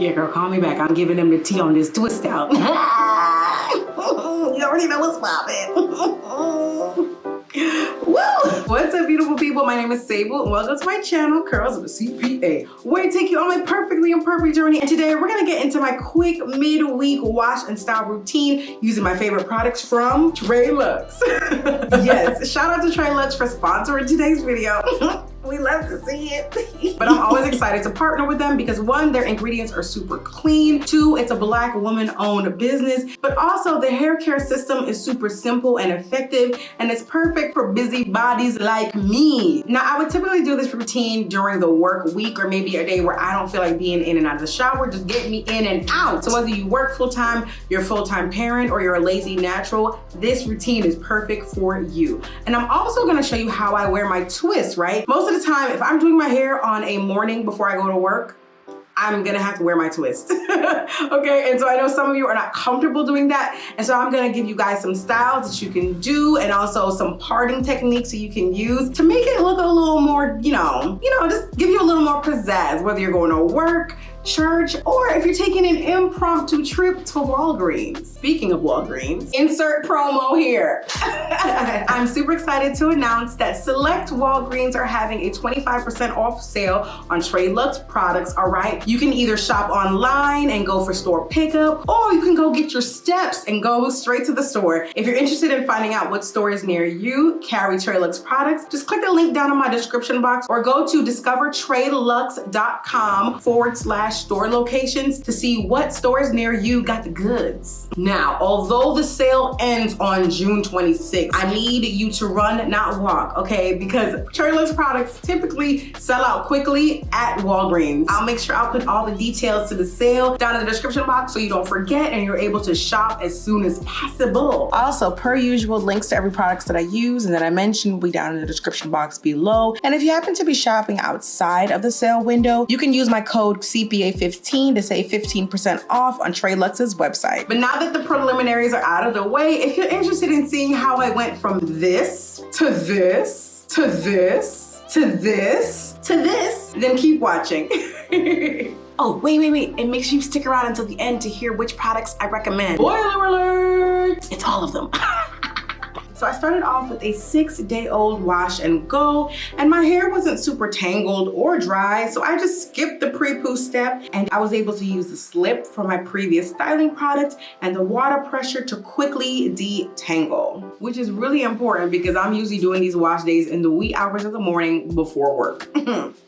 Yeah, girl, call me back. I'm giving them the tea on this twist out. You already know what's poppin'. Woo! What's up, beautiful people? My name is Sable, and welcome to my channel, Curls of a CPA, where I take you on my perfectly imperfect journey. And today we're gonna get into my quick midweek wash and style routine using my favorite products from TreLuxe. Yes, shout out to TreLuxe for sponsoring today's video. We love to see it. But I'm always excited to partner with them because one, their ingredients are super clean. Two, it's a Black woman-owned business. But also the hair care system is super simple and effective, and it's perfect for busy bodies like me. Now, I would typically do this routine during the work week or maybe a day where I don't feel like being in and out of the shower. Just get me in and out. So whether you work full-time, you're a full-time parent, or you're a lazy natural, this routine is perfect for you. And I'm also gonna show you how I wear my twist, right? Most of the time, if I'm doing my hair on a morning before I go to work, I'm gonna have to wear my twist. Okay, and so I know some of you are not comfortable doing that, and so I'm gonna give you guys some styles that you can do and also some parting techniques that you can use to make it look a little more, you know, just give you a little more pizzazz, whether you're going to work, church, or if you're taking an impromptu trip to Walgreens. Speaking of Walgreens, insert promo here. I'm super excited to announce that select Walgreens are having a 25% off sale on TreLuxe products, all right? You can either shop online and go for store pickup, or you can go get your steps and go straight to the store. If you're interested in finding out what stores near you carry TreLuxe products, just click the link down in my description box or go to discovertreluxe.com/store locations to see what stores near you got the goods. Now, although the sale ends on June 26th, I need you to run, not walk, okay? Because TreLuxe products typically sell out quickly at Walgreens. I'll make sure I'll put all the details to the sale down in the description box so you don't forget and you're able to shop as soon as possible. Also, per usual, links to every product that I use and that I mentioned will be down in the description box below. And if you happen to be shopping outside of the sale window, you can use my code CPA15 to save 15% off on TreLuxe's website. But now that the preliminaries are out of the way, if you're interested in seeing how I went from this to this to this to this to this, then keep watching. Oh, wait. And make sure you stick around until the end to hear which products I recommend. Spoiler alert! It's all of them. So I started off with a 6-day-old wash and go, and my hair wasn't super tangled or dry, so I just skipped the Prepoo step, and I was able to use the slip from my previous styling product and the water pressure to quickly detangle, which is really important because I'm usually doing these wash days in the wee hours of the morning before work.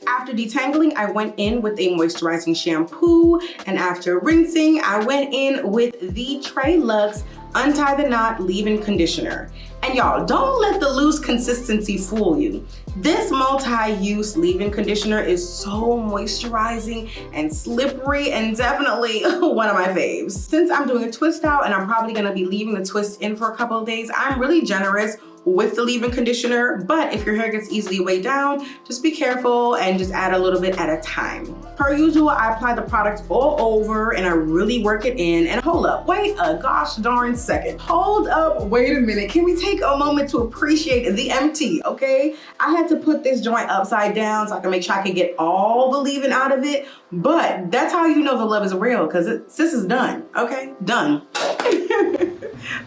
After detangling, I went in with a moisturizing shampoo, and after rinsing, I went in with the TreLuxe Untie the Knot Leave-In Conditioner. And y'all, don't let the loose consistency fool you. This multi-use leave-in conditioner is so moisturizing and slippery and definitely one of my faves. Since I'm doing a twist out and I'm probably gonna be leaving the twist in for a couple of days, I'm really generous with the leave-in conditioner, but if your hair gets easily weighed down, just be careful and just add a little bit at a time. Per usual, I apply the product all over and I really work it in. And hold up, wait a gosh darn second. Hold up, wait a minute. Can we take a moment to appreciate the empty, okay? I had to put this joint upside down so I can make sure I can get all the leave-in out of it, but that's how you know the love is real, because sis is done, okay? Done.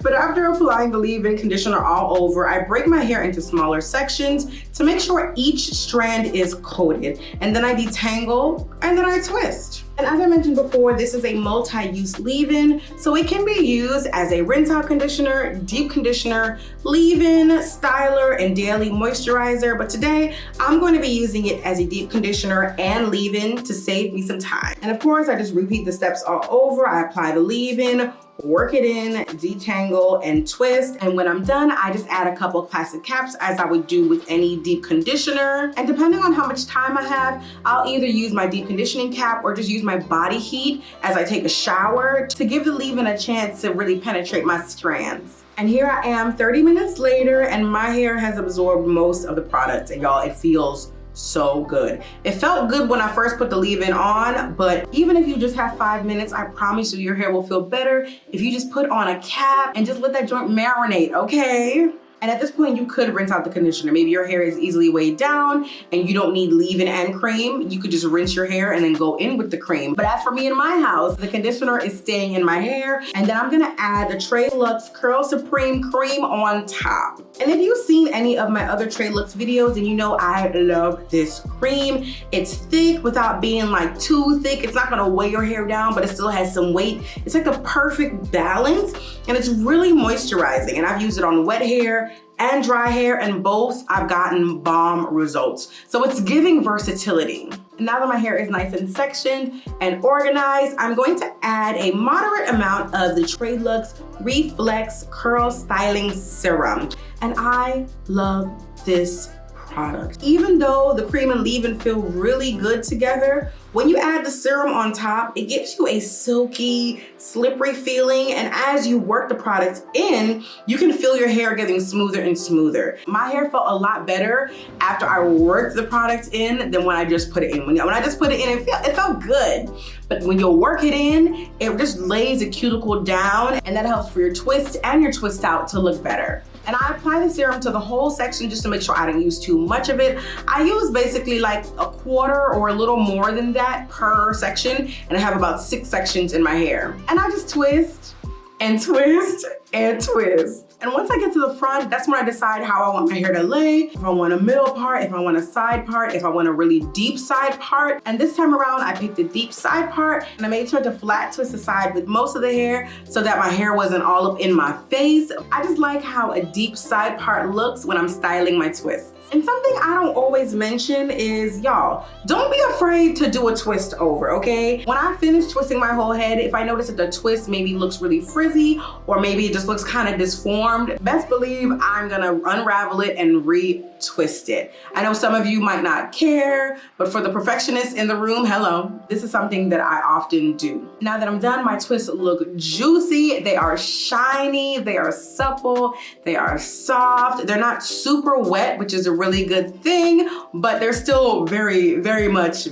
But after applying the leave-in conditioner all over, I break my hair into smaller sections to make sure each strand is coated. And then I detangle and then I twist. And as I mentioned before, this is a multi-use leave-in, so it can be used as a rinse-out conditioner, deep conditioner, leave-in, styler, and daily moisturizer. But today, I'm going to be using it as a deep conditioner and leave-in to save me some time. And of course, I just repeat the steps all over. I apply the leave-in, work it in, detangle, and twist. And when I'm done, I just add a couple of plastic caps as I would do with any deep conditioner. And depending on how much time I have, I'll either use my deep conditioning cap or just use my body heat as I take a shower to give the leave-in a chance to really penetrate my strands. And here I am 30 minutes later and my hair has absorbed most of the product, and y'all, it feels so good. It felt good when I first put the leave-in on, but even if you just have 5 minutes, I promise you your hair will feel better if you just put on a cap and just let that joint marinate, okay? And at this point, you could rinse out the conditioner. Maybe your hair is easily weighed down and you don't need leave-in and cream. You could just rinse your hair and then go in with the cream. But as for me in my house, the conditioner is staying in my hair. And then I'm gonna add the TreLuxe Curl Supreme Cream on top. And if you've seen any of my other TreLuxe videos, then you know I love this cream. It's thick without being like too thick. It's not gonna weigh your hair down, but it still has some weight. It's like a perfect balance, and it's really moisturizing. And I've used it on wet hair and dry hair, and both I've gotten bomb results. So it's giving versatility. Now that my hair is nice and sectioned and organized, I'm going to add a moderate amount of the TreLuxe Reflex Curl Styling Serum. And I love this product. Even though the cream and leave-in feel really good together, when you add the serum on top, it gives you a silky, slippery feeling. And as you work the product in, you can feel your hair getting smoother and smoother. My hair felt a lot better after I worked the product in than when I just put it in. When I just put it in, it felt good. But when you work it in, it just lays the cuticle down, and that helps for your twist and your twist out to look better. And I apply the serum to the whole section just to make sure I didn't use too much of it. I use basically like a quarter or a little more than that per section, and I have about 6 sections in my hair. And I just twist and twist and twist. And once I get to the front, that's when I decide how I want my hair to lay, if I want a middle part, if I want a side part, if I want a really deep side part. And this time around, I picked the deep side part, and I made sure to flat twist the side with most of the hair so that my hair wasn't all up in my face. I just like how a deep side part looks when I'm styling my twists. And something I don't always mention is, y'all, don't be afraid to do a twist over, okay? When I finish twisting my whole head, if I notice that the twist maybe looks really frizzy, or maybe it just looks kind of disformed, best believe I'm gonna unravel it and re-twist it. I know some of you might not care, but for the perfectionists in the room, hello, this is something that I often do. Now that I'm done, my twists look juicy, they are shiny, they are supple, they are soft, they're not super wet, which is a really good thing, but they're still very much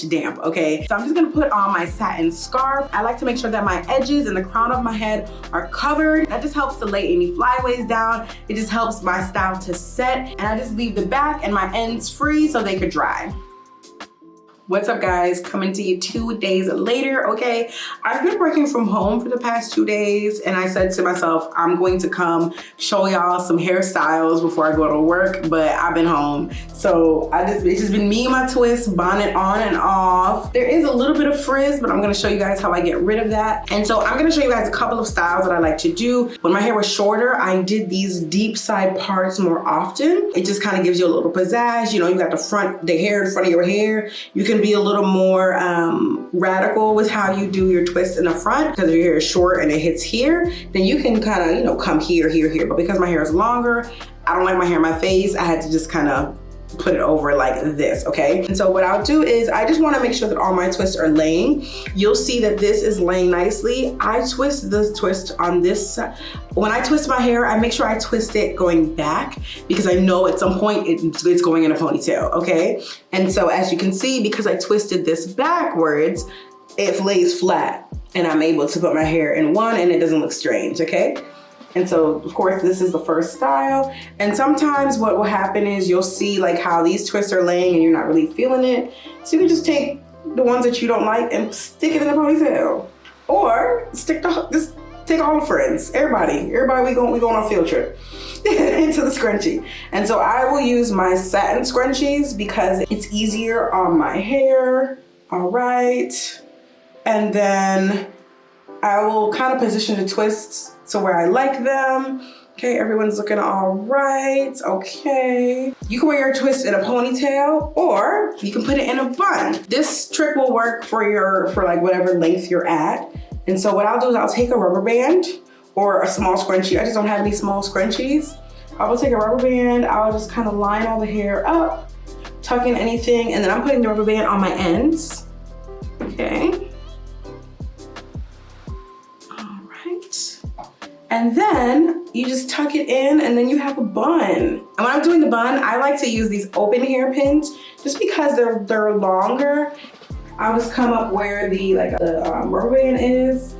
damp, okay? So I'm just gonna put on my satin scarf. I like to make sure that my edges and the crown of my head are covered. That just helps to lay any flyaways down. It just helps my style to set, and I just leave the back and my ends free so they could dry. What's up, guys? Coming to you 2 days later, okay? I've been working from home for the past 2 days, and I said to myself, I'm going to come show y'all some hairstyles before I go to work, but I've been home. So it's just been me and my twist, bonnet on and off. There is a little bit of frizz, but I'm gonna show you guys how I get rid of that. And so I'm gonna show you guys a couple of styles that I like to do. When my hair was shorter, I did these deep side parts more often. It just kind of gives you a little pizzazz. You know, you got the hair in front of your hair. You can be a little more radical with how you do your twist in the front, because if your hair is short and it hits here, then you can kind of, you know, come here. But because my hair is longer, I don't like my hair in my face. I had to just kind of put it over like this, okay? And so what I'll do is I just want to make sure that all my twists are laying. You'll see that this is laying nicely. I twist the twist on this side. When I twist my hair, I make sure I twist it going back, because I know at some point it's going in a ponytail, okay? And so as you can see, because I twisted this backwards, it lays flat, and I'm able to put my hair in one and it doesn't look strange, okay? And so, of course, this is the first style. And sometimes what will happen is you'll see like how these twists are laying and you're not really feeling it. So you can just take the ones that you don't like and stick it in a ponytail. Or just take all the friends, everybody, we going on a field trip into the scrunchie. And so I will use my satin scrunchies because it's easier on my hair. All right. And then I will kind of position the twists to where I like them. Okay, everyone's looking all right, okay. You can wear your twist in a ponytail, or you can put it in a bun. This trick will work for like whatever length you're at. And so what I'll do is I'll take a rubber band or a small scrunchie. I just don't have any small scrunchies. I will take a rubber band, I'll just kind of line all the hair up, tuck in anything, and then I'm putting the rubber band on my ends, okay. And then you just tuck it in, and then you have a bun. And when I'm doing the bun, I like to use these open hairpins just because they're longer. I'll just come up where the rubber band is,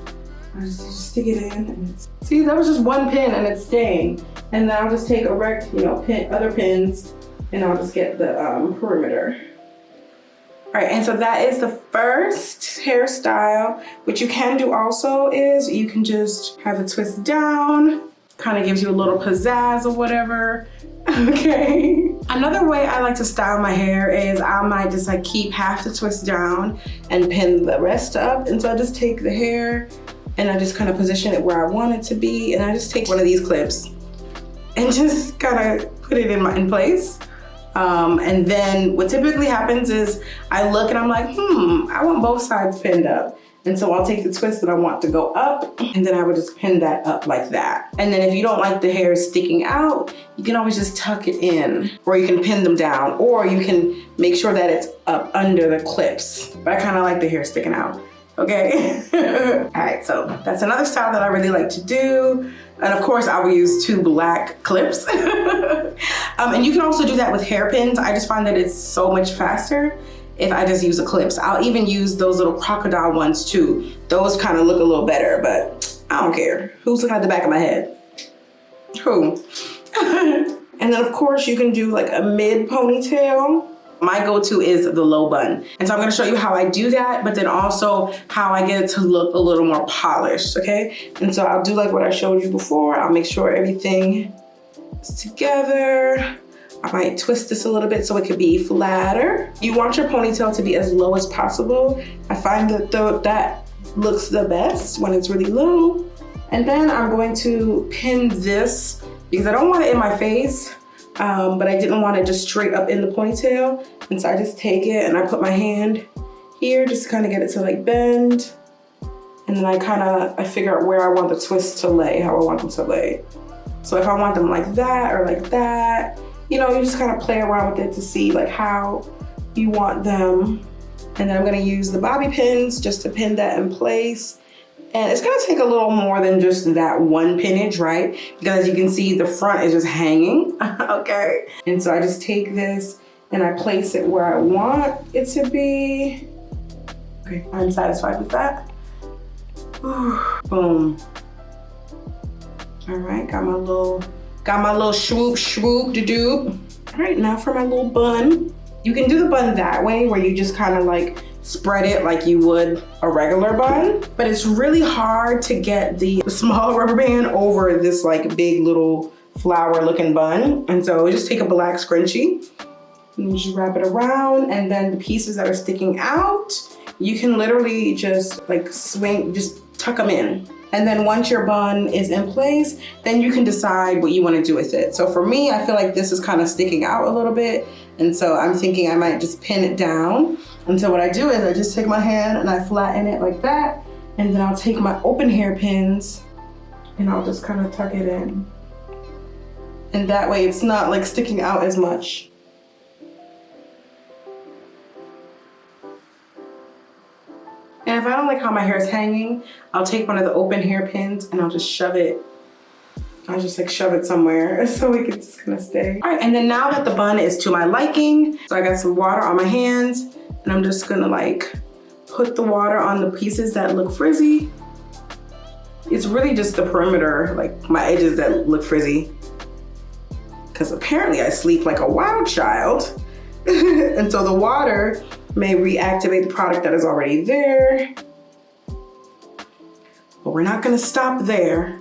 I just stick it in. And see, that was just one pin and it's staying. And then I'll just take other pins, and I'll just get the perimeter. All right, and so that is the first hairstyle. What you can do also is you can just have it twist down, kind of gives you a little pizzazz or whatever. Okay. Another way I like to style my hair is I might just like keep half the twist down and pin the rest up. And so I just take the hair and I just kind of position it where I want it to be. And I just take one of these clips and just kind of put it in place. And then what typically happens is I look and I'm like, I want both sides pinned up. And so I'll take the twist that I want to go up, and then I would just pin that up like that. And then if you don't like the hair sticking out, you can always just tuck it in, or you can pin them down, or you can make sure that it's up under the clips. But I kind of like the hair sticking out, okay? All right, so that's another style that I really like to do. And of course I will use 2 black clips. And you can also do that with hairpins. I just find that it's so much faster if I just use the clips. I'll even use those little crocodile ones too. Those kind of look a little better, but I don't care. Who's looking at the back of my head? Who? And then of course you can do like a mid ponytail. My go-to is the low bun. And so I'm gonna show you how I do that, but then also how I get it to look a little more polished, okay? And so I'll do like what I showed you before. I'll make sure everything is together. I might twist this a little bit so it could be flatter. You want your ponytail to be as low as possible. I find that that looks the best when it's really low. And then I'm going to pin this because I don't want it in my face, but I didn't want it just straight up in the ponytail. And so I just take it and I put my hand here just to kind of get it to like bend. And then I figure out where I want the twist to lay, how I want them to lay. So if I want them like that or like that, you just kind of play around with it to see like how you want them. And then I'm gonna use the bobby pins just to pin that in place. And it's gonna take a little more than just that one pinnage, right? Because as you can see, the front is just hanging, okay? And so I just take this and I place it where I want it to be. Okay, I'm satisfied with that. Boom. All right, got my little swoop to do. All right, now for my little bun. You can do the bun that way where you just kind of like spread it like you would a regular bun, but it's really hard to get the small rubber band over this like big little flower looking bun. And so just take a black scrunchie and just wrap it around, and then the pieces that are sticking out, you can literally just like swing, just tuck them in. And then once your bun is in place, then you can decide what you want to do with it. So for me, I feel like this is kind of sticking out a little bit. And so I'm thinking I might just pin it down. And so what I do is I just take my hand and I flatten it like that. And then I'll take my open hair pins and I'll just kind of tuck it in. And that way it's not like sticking out as much. And if I don't like how my hair is hanging, I'll take one of the open hair pins and I'll just shove it. I'll just like shove it somewhere so it can just kind of stay. All right, and then now that the bun is to my liking, so I got some water on my hands and I'm just gonna like put the water on the pieces that look frizzy. It's really just the perimeter, like my edges that look frizzy. Because apparently I sleep like a wild child. And so the water may reactivate the product that is already there. But we're not gonna stop there.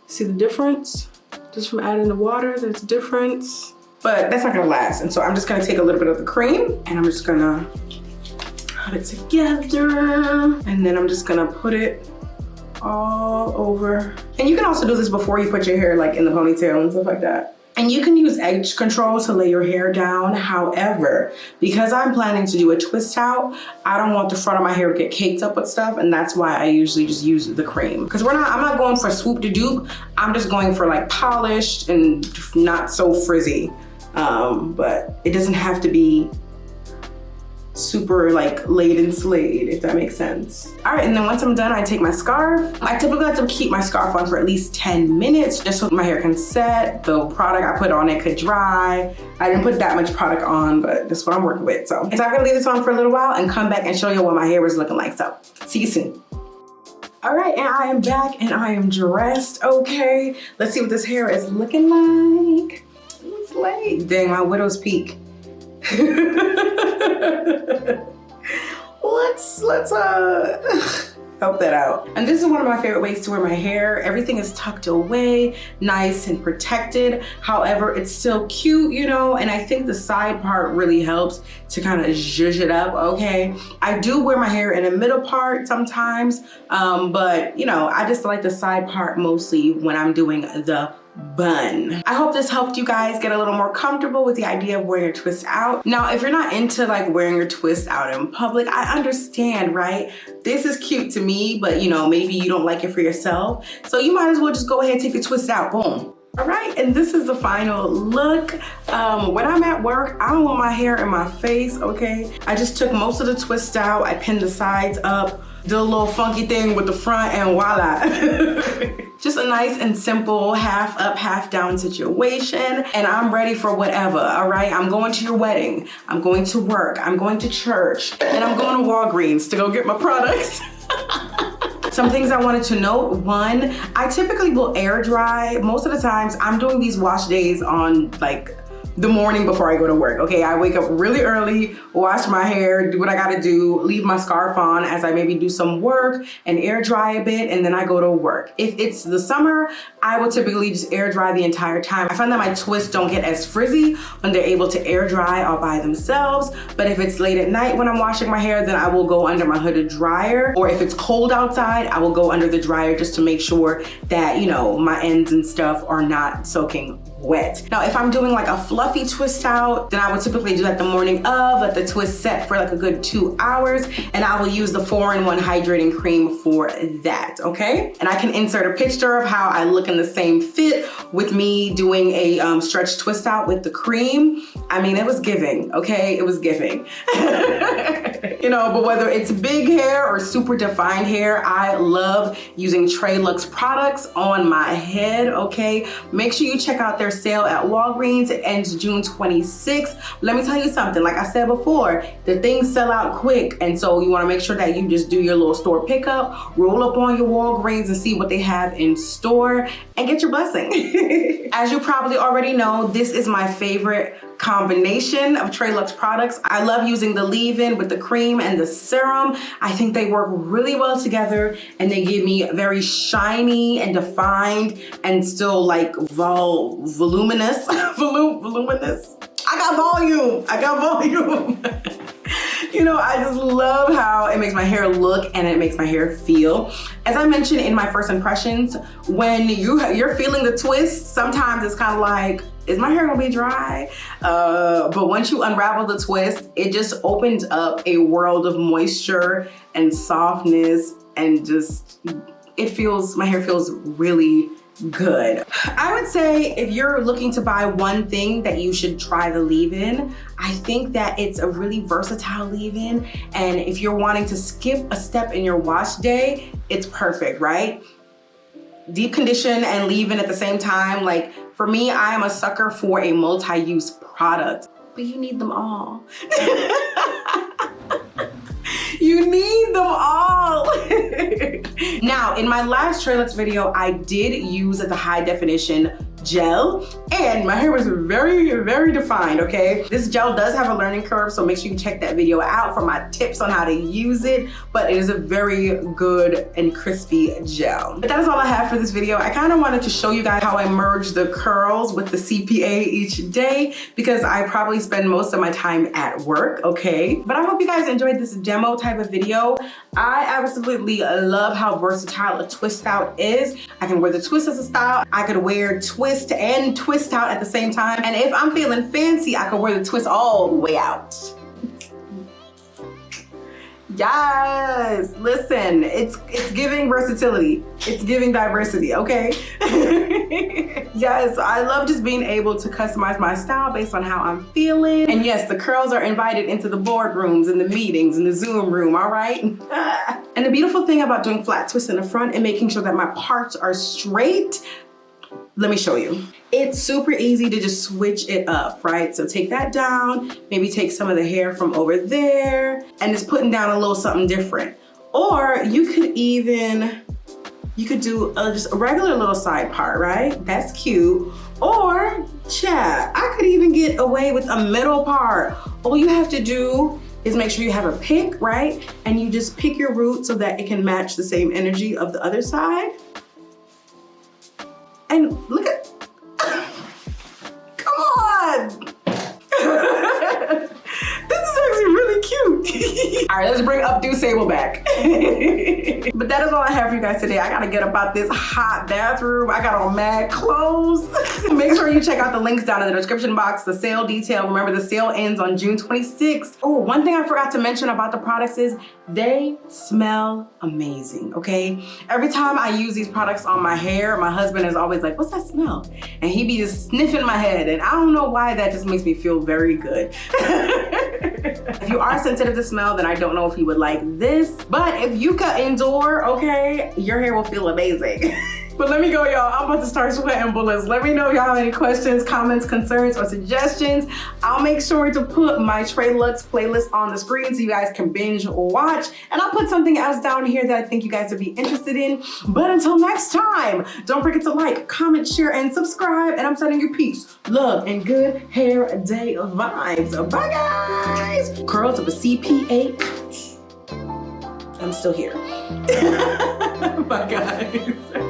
See the difference? Just from adding the water, there's a difference. But that's not gonna last. And so I'm just gonna take a little bit of the cream and I'm just gonna put it together. And then I'm just gonna put it all over. And you can also do this before you put your hair like in the ponytail and stuff like that. And you can use edge control to lay your hair down. However, because I'm planning to do a twist out, I don't want the front of my hair to get caked up with stuff, and that's why I usually just use the cream. Because I'm not going for swoop to dupe. I'm just going for like polished and not so frizzy. But it doesn't have to be super like laid and slayed, if that makes sense. All right, and then once I'm done, I take my scarf. I typically like to keep my scarf on for at least 10 minutes just so my hair can set, the product I put on it could dry. I didn't put that much product on, but that's what I'm working with. So I'm gonna leave this on for a little while and come back and show you what my hair was looking like. So see you soon. All right, and I am back and I am dressed, okay? Let's see what this hair is looking like. It's late. Dang, my widow's peak. Let's help that out. And this is one of my favorite ways to wear my hair. Everything is tucked away, nice and protected. However, it's still cute, you know, and I think the side part really helps to kind of zhuzh it up, okay? I do wear my hair in the middle part sometimes, but you know, I just like the side part mostly when I'm doing the bun. I hope this helped you guys get a little more comfortable with the idea of wearing your twist out. Now, if you're not into like wearing your twist out in public, I understand, right? This is cute to me, but you know, maybe you don't like it for yourself. So you might as well just go ahead and take the twist out, boom. All right, and this is the final look. When I'm at work, I don't want my hair in my face, okay? I just took most of the twist out. I pinned the sides up, did a little funky thing with the front, and voila. Just a nice and simple half up, half down situation, and I'm ready for whatever, all right? I'm going to your wedding, I'm going to work, I'm going to church, and I'm going to Walgreens to go get my products. Some things I wanted to note. One, I typically will air dry. Most of the times I'm doing these wash days on like the morning before I go to work, okay? I wake up really early, wash my hair, do what I gotta do, leave my scarf on as I maybe do some work and air dry a bit, and then I go to work. If it's the summer, I will typically just air dry the entire time. I find that my twists don't get as frizzy when they're able to air dry all by themselves, but if it's late at night when I'm washing my hair, then I will go under my hooded dryer, or if it's cold outside, I will go under the dryer just to make sure that, you know, my ends and stuff are not soaking wet. Now, if I'm doing like a fluffy twist out, then I would typically do that the morning of, let the twist set for like a good 2 hours, and I will use the 4-in-1 hydrating cream for that, okay? And I can insert a picture of how I look in the same fit with me doing a stretch twist out with the cream. I mean, it was giving, okay? It was giving. You know, but whether it's big hair or super defined hair, I love using TreLuxe products on my head, okay? Make sure you check out their sale at Walgreens. It ends June 26th. Let me tell you something, like I said before, the things sell out quick, and so you wanna make sure that you just do your little store pickup, roll up on your Walgreens and see what they have in store, and get your blessing. As you probably already know, this is my favorite combination of TreLuxe products. I love using the leave-in with the cream and the serum. I think they work really well together, and they give me very shiny and defined and still like voluminous. Voluminous. I got volume. You know, I just love how it makes my hair look and it makes my hair feel. As I mentioned in my first impressions, when you're feeling the twist, sometimes it's kind of like, is my hair gonna be dry? But once you unravel the twist, it just opens up a world of moisture and softness, and just, my hair feels really good. I would say if you're looking to buy one thing that you should try the leave-in, I think that it's a really versatile leave-in, and if you're wanting to skip a step in your wash day, it's perfect, right? Deep condition and leave-in at the same time. Like for me, I am a sucker for a multi-use product, but you need them all. You need them all. Now, in my last TreLuxe video, I did use the high definition gel, and my hair was very, very defined, okay? This gel does have a learning curve, so make sure you check that video out for my tips on how to use it, but it is a very good and crispy gel. But that is all I have for this video. I kind of wanted to show you guys how I merge the curls with the CPA each day, because I probably spend most of my time at work, okay? But I hope you guys enjoyed this demo type of video. I absolutely love how versatile a twist out is. I can wear the twist as a style. I could wear twist and twist out at the same time. And if I'm feeling fancy, I could wear the twist all the way out. Yes, listen, it's giving versatility. It's giving diversity, okay? Yes, I love just being able to customize my style based on how I'm feeling. And yes, the curls are invited into the boardrooms and the meetings and the Zoom room, all right? And the beautiful thing about doing flat twists in the front and making sure that my parts are straight, let me show you. It's super easy to just switch it up, right? So take that down, maybe take some of the hair from over there, and just putting down a little something different. Or you could even You could do just a regular little side part, right? That's cute. Or, chat, I could even get away with a middle part. All you have to do is make sure you have a pick, right? And you just pick your root so that it can match the same energy of the other side. And look at, come on. This is actually really cute. All right, let's bring Updo Sable back. But that is all I have for you guys today. I gotta get about this hot bathroom. I got on mad clothes. Make sure you check out the links down in the description box, the sale detail. Remember, the sale ends on June 26th. Oh, one thing I forgot to mention about the products is they smell amazing, okay? Every time I use these products on my hair, my husband is always like, what's that smell? And he be just sniffing my head, and I don't know why, that just makes me feel very good. If you are sensitive to smell, then I don't know if you would like this. But if you can endure, okay, your hair will feel amazing. But let me go, y'all. I'm about to start sweating bullets. Let me know if y'all have any questions, comments, concerns, or suggestions. I'll make sure to put my TreLuxe playlist on the screen so you guys can binge watch. And I'll put something else down here that I think you guys would be interested in. But until next time, don't forget to like, comment, share, and subscribe. And I'm sending you peace, love, and good hair day vibes. Bye, guys. Curls of a CPA. I'm still here. Bye, guys.